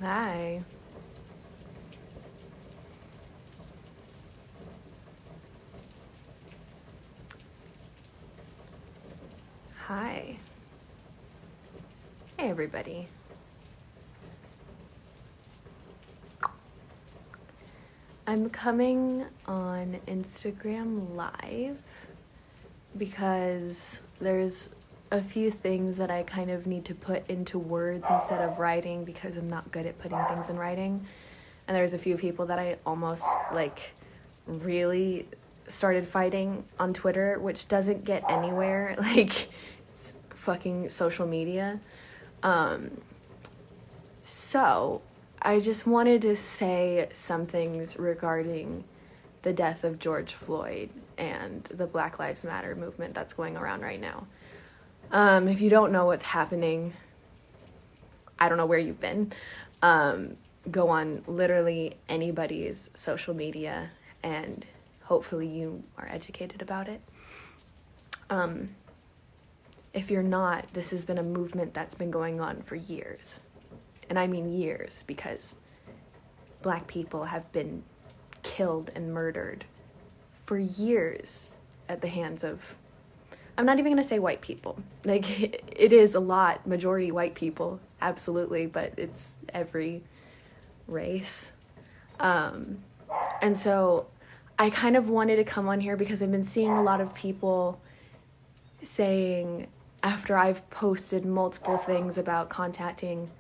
Hi. Hi. Hey, everybody. I'm coming on Instagram Live because there's a few things that I kind of need to put into words instead of writing because I'm not good at putting things in writing. And there's a few people that I almost really started fighting on Twitter, which doesn't get anywhere. It's fucking social media. So, I just wanted to say some things regarding the death of George Floyd and the Black Lives Matter movement that's going around right now. If you don't know what's happening, I don't know where you've been. Go on literally anybody's social media and hopefully you are educated about it. If you're not, this has been a movement that's been going on for years. And I mean years, because Black people have been killed and murdered for years at the hands of, I'm not even going to say white people. It is a lot, majority white people, absolutely, but it's every race. And so I kind of wanted to come on here because I've been seeing a lot of people saying, after I've posted multiple things about contacting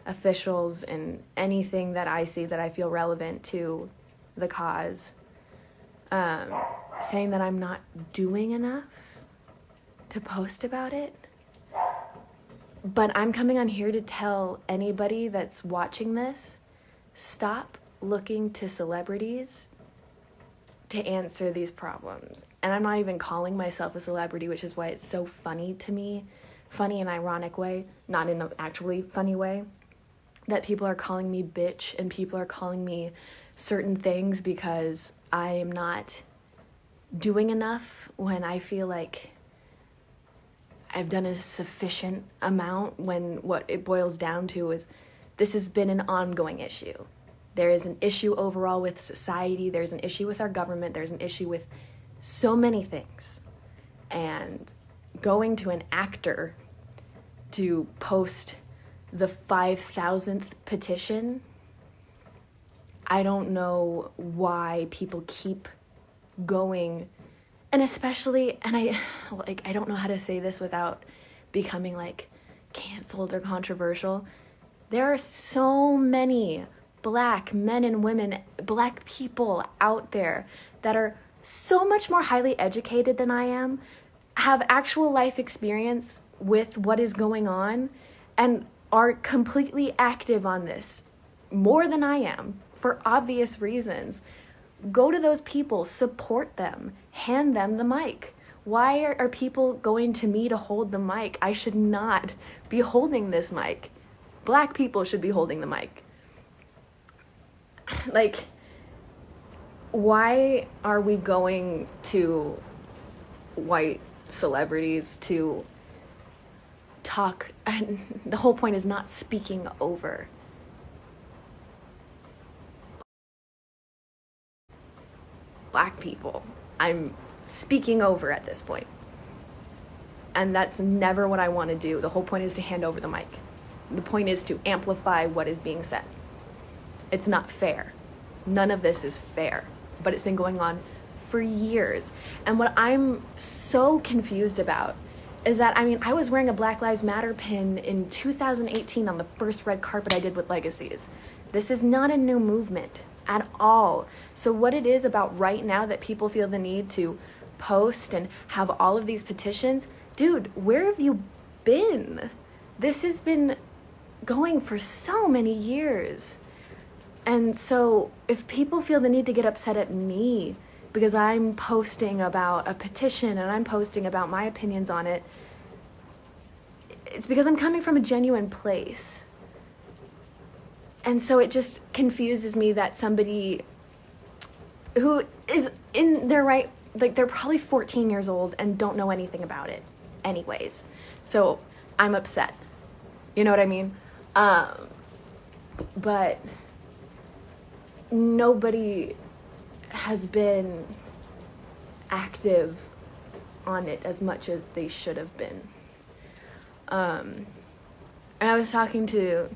officials and anything that I see that I feel relevant to the cause, saying that I'm not doing enough to post about it. But I'm coming on here to tell anybody that's watching this, stop looking to celebrities to answer these problems. And I'm not even calling myself a celebrity, which is why it's so funny to me, funny in an ironic way, not in an actually funny way, that people are calling me bitch and people are calling me certain things because I am not doing enough when I feel like I've done a sufficient amount, when what it boils down to is this has been an ongoing issue. There is an issue overall with society. There's an issue with our government. There's an issue with so many things. And going to an actor to post the 5,000th petition, I don't know why people keep going. And especially, and I don't know how to say this without becoming canceled or controversial. There are so many Black men and women, Black people out there that are so much more highly educated than I am, have actual life experience with what is going on, and are completely active on this more than I am for obvious reasons. Go to those people, support them, hand them the mic. Why are people going to me to hold the mic? I should not be holding this mic. Black people should be holding the mic. Why are we going to white celebrities to talk? And the whole point is not speaking over Black people. I'm speaking over at this point. And that's never what I want to do. The whole point is to hand over the mic. The point is to amplify what is being said. It's not fair. None of this is fair. But it's been going on for years. And what I'm so confused about is that, I was wearing a Black Lives Matter pin in 2018 on the first red carpet I did with Legacies. This is not a new movement at all. So what it is about right now that people feel the need to post and have all of these petitions, dude, where have you been? This has been going for so many years. And so if people feel the need to get upset at me because I'm posting about a petition and I'm posting about my opinions on it, it's because I'm coming from a genuine place. And so it just confuses me that somebody who is in their right, they're probably 14 years old and don't know anything about it anyways. So I'm upset. You know what I mean? but nobody has been active on it as much as they should have been. And I was talking to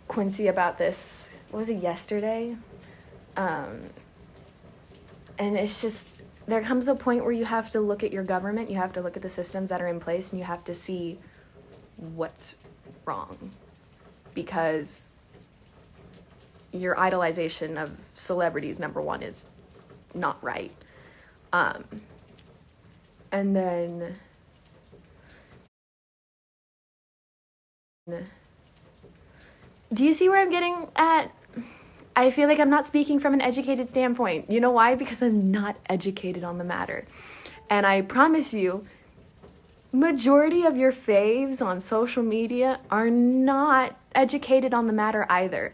Quincy about this, what was it, yesterday? And it's just, there comes a point where you have to look at your government, you have to look at the systems that are in place, and you have to see what's wrong. Because your idolization of celebrities, number one, is not right. And then do you see where I'm getting at? I feel like I'm not speaking from an educated standpoint. You know why? Because I'm not educated on the matter. And I promise you, majority of your faves on social media are not educated on the matter either.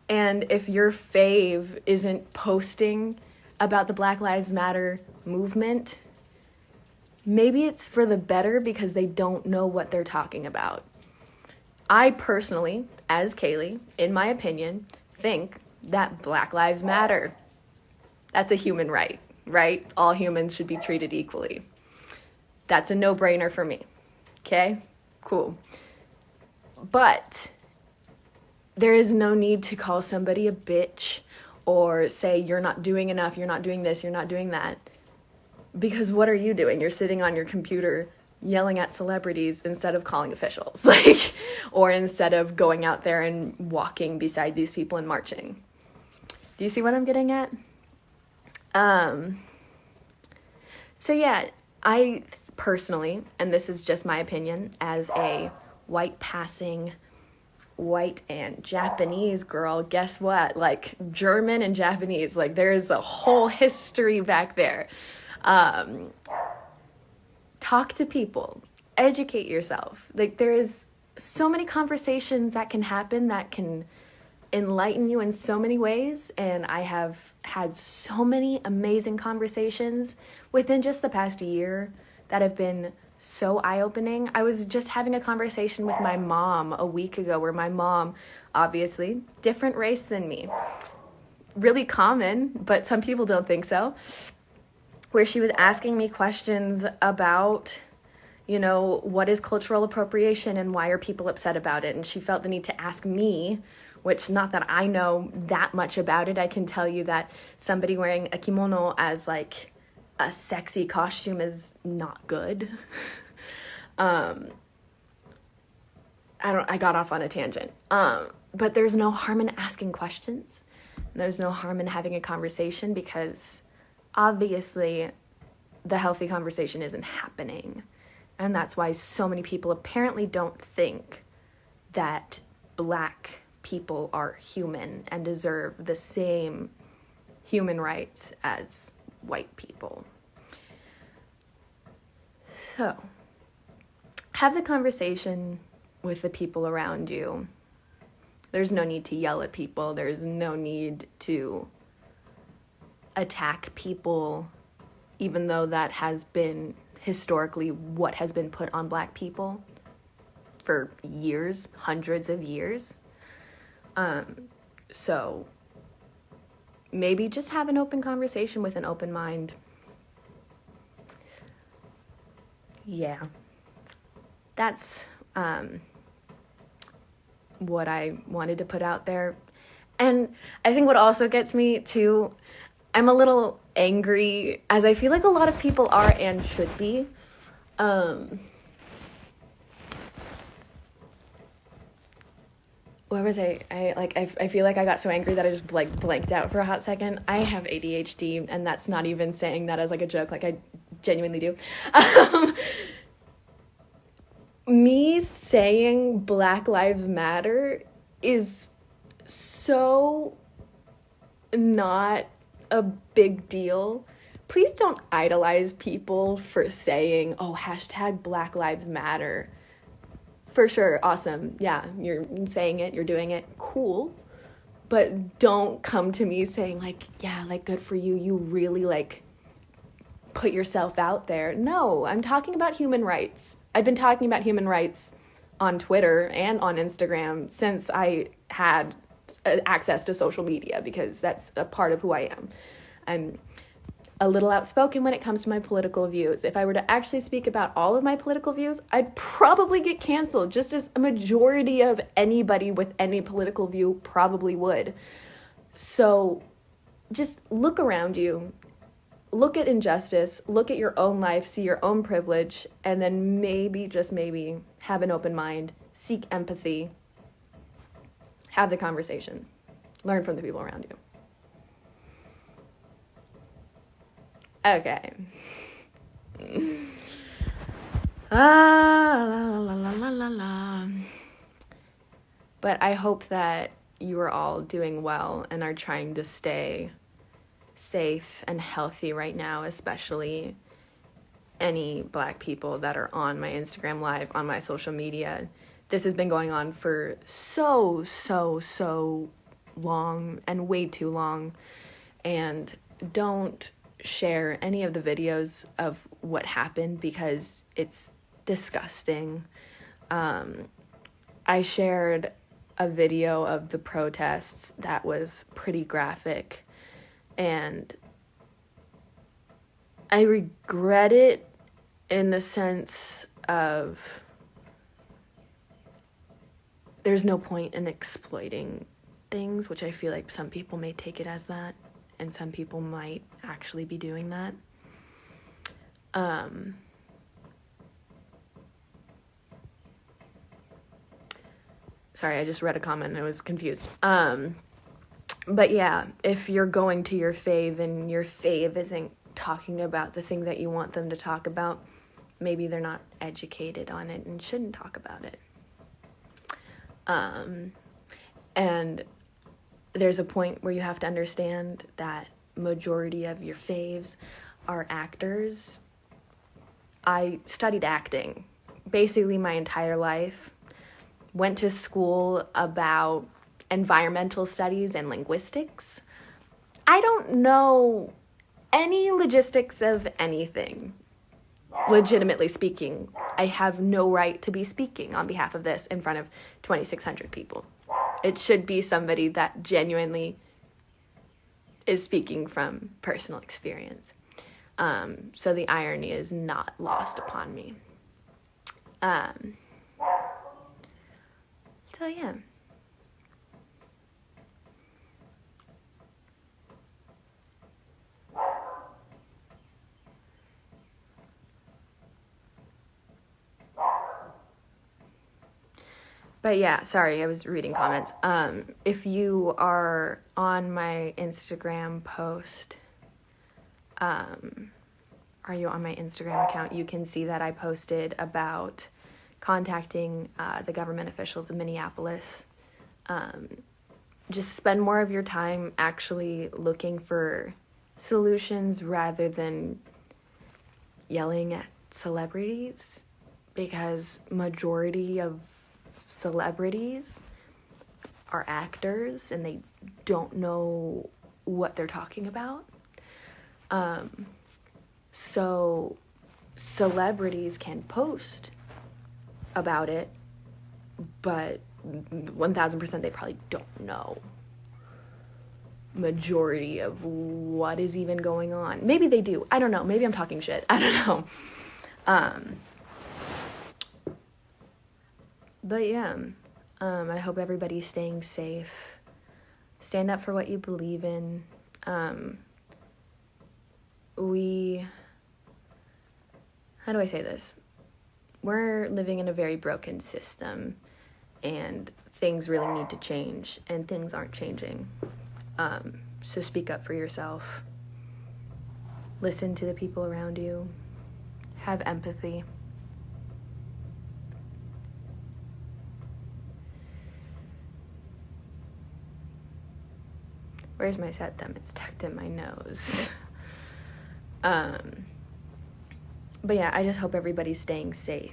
And if your fave isn't posting about the Black Lives Matter movement, maybe it's for the better because they don't know what they're talking about. I personally, as Kaylee, in my opinion, think that Black Lives Matter. That's a human right, right? All humans should be treated equally. That's a no-brainer for me. Okay? Cool. But there is no need to call somebody a bitch or say you're not doing enough, you're not doing this, you're not doing that. Because what are you doing? You're sitting on your computer yelling at celebrities instead of calling officials, or instead of going out there and walking beside these people and marching. Do you see what I'm getting at? So yeah, I personally, and this is just my opinion, as a white passing white and Japanese girl, guess what? Like German and Japanese, like there's a whole history back there. Talk to people, educate yourself. Like there is so many conversations that can happen that can enlighten you in so many ways. And I have had so many amazing conversations within just the past year that have been so eye-opening. I was just having a conversation with my mom a week ago where my mom, obviously, different race than me. Really common, but some people don't think so. Where she was asking me questions about, you know, what is cultural appropriation and why are people upset about it? And she felt the need to ask me, which not that I know that much about it. I can tell you that somebody wearing a kimono as like a sexy costume is not good. I got off on a tangent. But there's no harm in asking questions. There's no harm in having a conversation because obviously the healthy conversation isn't happening. And that's why so many people apparently don't think that Black people are human and deserve the same human rights as white people. So, have the conversation with the people around you. There's no need to yell at people. There's no need to attack people, even though that has been historically what has been put on Black people for years, hundreds of years. So maybe just have an open conversation with an open mind. Yeah, that's what I wanted to put out there. And I think what also gets me too, I'm a little angry, as I feel like a lot of people are and should be. Where was I? I feel like I got so angry that I just blanked out for a hot second. I have ADHD, and that's not even saying that as like a joke. Like I genuinely do. Me saying Black Lives Matter is so not a big deal. Please don't idolize people for saying, oh, hashtag Black Lives Matter. For sure, awesome. Yeah, you're saying it, you're doing it, cool. But don't come to me saying like, yeah, like good for you. You really like put yourself out there. No, I'm talking about human rights. I've been talking about human rights on Twitter and on Instagram since I had access to social media, because that's a part of who I am. I'm a little outspoken when it comes to my political views. If I were to actually speak about all of my political views, I'd probably get canceled, just as a majority of anybody with any political view probably would. So just look around you, look at injustice, look at your own life, see your own privilege, and then maybe, just maybe, have an open mind, seek empathy, have the conversation, learn from the people around you. Okay. La. But I hope that you are all doing well and are trying to stay safe and healthy right now, especially any Black people that are on my Instagram Live, on my social media. This has been going on for so long, and way too long. And don't share any of the videos of what happened, because it's disgusting. I shared a video of the protests that was pretty graphic, and I regret it in the sense of there's no point in exploiting things, which I feel like some people may take it as that, and some people might actually be doing that. Sorry, I just read a comment and I was confused. But yeah, if you're going to your fave and your fave isn't talking about the thing that you want them to talk about, maybe they're not educated on it and shouldn't talk about it. And there's a point where you have to understand that majority of your faves are actors. I studied acting basically my entire life, went to school about environmental studies and linguistics. I don't know any logistics of anything. Legitimately speaking, I have no right to be speaking on behalf of this in front of 2,600 people. It should be somebody that genuinely is speaking from personal experience. So the irony is not lost upon me. So yeah. But yeah, sorry, I was reading comments. If you are on my Instagram post, are you on my Instagram account? You can see that I posted about contacting the government officials in Minneapolis. Just spend more of your time actually looking for solutions rather than yelling at celebrities, because majority of celebrities are actors and they don't know what they're talking about. So celebrities can post about it, but 1,000% they probably don't know majority of what is even going on. Maybe they do. I don't know. Maybe I'm talking shit. I don't know. But yeah, I hope everybody's staying safe. Stand up for what you believe in. How do I say this? We're living in a very broken system, and things really need to change, and things aren't changing. So speak up for yourself. Listen to the people around you. Have empathy. Where's my set thumb? It's tucked in my nose. But yeah, I just hope everybody's staying safe.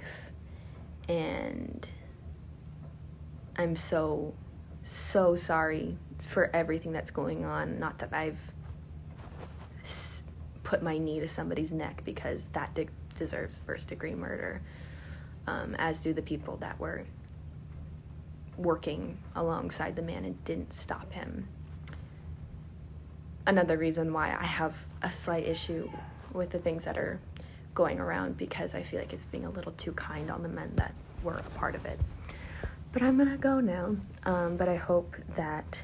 And I'm so sorry for everything that's going on. Not that I've put my knee to somebody's neck, because that deserves first-degree murder, as do the people that were working alongside the man and didn't stop him. Another reason why I have a slight issue with the things that are going around, because I feel like it's being a little too kind on the men that were a part of it. But I'm gonna go now. But I hope that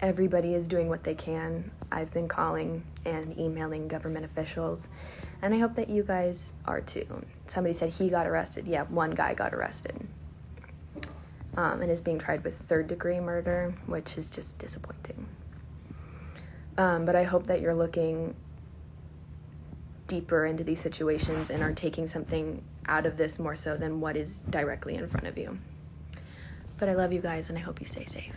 everybody is doing what they can. I've been calling and emailing government officials, and I hope that you guys are too. Somebody said he got arrested. Yeah, one guy got arrested. And is being tried with third-degree murder, which is just disappointing. But I hope that you're looking deeper into these situations and are taking something out of this more so than what is directly in front of you. But I love you guys, and I hope you stay safe.